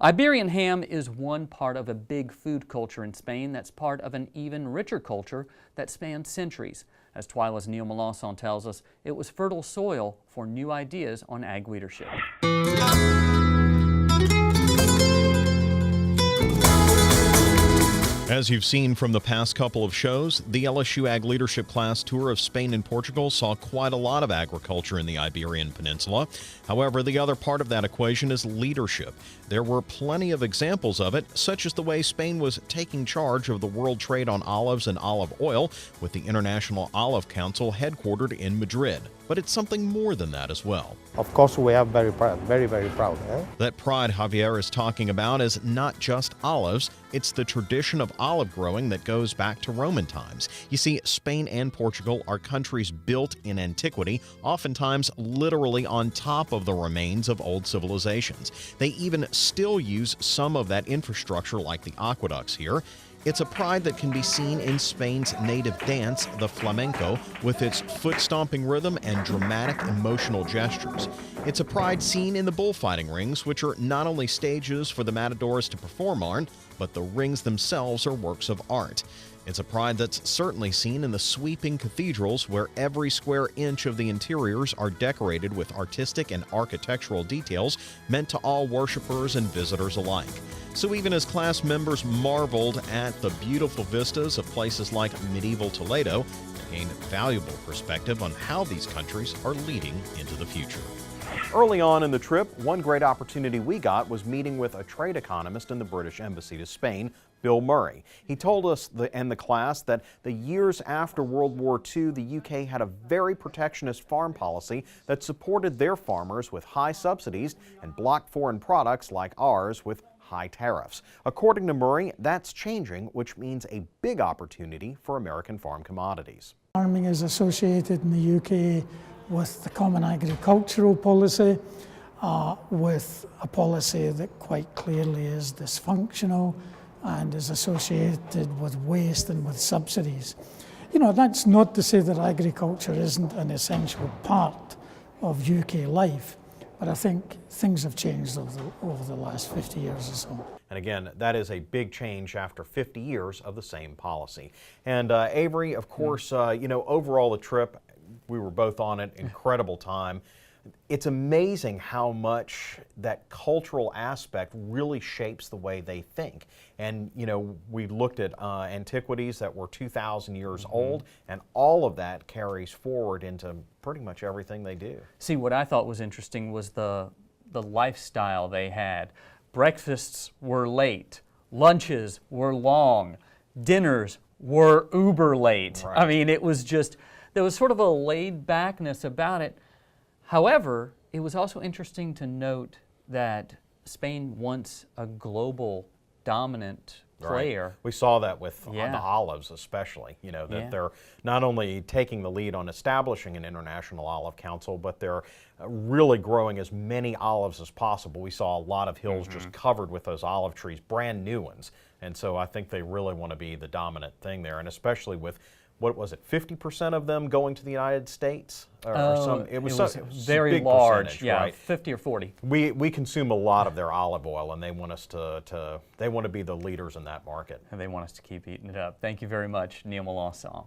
Iberian ham is one part of a big food culture in Spain that's part of an even richer culture that spans centuries. As TWILA's Neil Melancon tells us, it was fertile soil for new ideas on ag leadership. As you've seen from the past couple of shows, the LSU Ag Leadership Class tour of Spain and Portugal saw quite a lot of agriculture in the Iberian Peninsula. However, the other part of that equation is leadership. There were plenty of examples of it, such as the way Spain was taking charge of the world trade on olives and olive oil with the International Olive Council headquartered in Madrid. But it's something more than that as well. Of course, we are very proud, very proud. That pride Javier is talking about is not just olives, it's the tradition of olive growing that goes back to Roman times. You see, Spain and Portugal are countries built in antiquity, oftentimes literally on top of the remains of old civilizations. They even still use some of that infrastructure like the aqueducts here. It's a pride that can be seen in Spain's native dance, the flamenco, with its foot-stomping rhythm and dramatic emotional gestures. It's a pride seen in the bullfighting rings, which are not only stages for the matadors to perform on, but the rings themselves are works of art. It's a pride that's certainly seen in the sweeping cathedrals where every square inch of the interiors are decorated with artistic and architectural details meant to all worshipers and visitors alike. So even as class members marveled at the beautiful vistas of places like medieval Toledo, they gained valuable perspective on how these countries are leading into the future. Early on in the trip, one great opportunity we got was meeting with a trade economist in the British Embassy to Spain, Bill Murray. He told us and the class that the years after World War II, the UK had a very protectionist farm policy that supported their farmers with high subsidies and blocked foreign products like ours with high tariffs. According to Murray, that's changing, which means a big opportunity for American farm commodities. Farming is associated in the UK with the Common Agricultural Policy, with a policy that quite clearly is dysfunctional and is associated with waste and with subsidies. You know, that's not to say that agriculture isn't an essential part of UK life, but I think things have changed over the last 50 years or so. And again, that is a big change after 50 years of the same policy. And Avery, of course, you know, overall the trip, we were both on it, incredible time. It's amazing how much that cultural aspect really shapes the way they think. And, you know, we looked at antiquities that were 2,000 years old, and all of that carries forward into pretty much everything they do. See, what I thought was interesting was the lifestyle they had. Breakfasts were late, lunches were long, dinners were uber late. Right. I mean, it was just, there was sort of a laid-backness about it. However, it was also interesting to note that Spain wants a global dominant player. Right. We saw that with the olives especially, you know, that they're not only taking the lead on establishing an international olive council, but they're really growing as many olives as possible. We saw a lot of hills just covered with those olive trees, brand new ones. And so I think they really want to be the dominant thing there, and especially with, what was it, 50% of them going to the United States? It was very large, yeah, right? 50 or 40. We consume a lot of their olive oil, and they want us they want to be the leaders in that market. And they want us to keep eating it up. Thank you very much, Neil Melancon.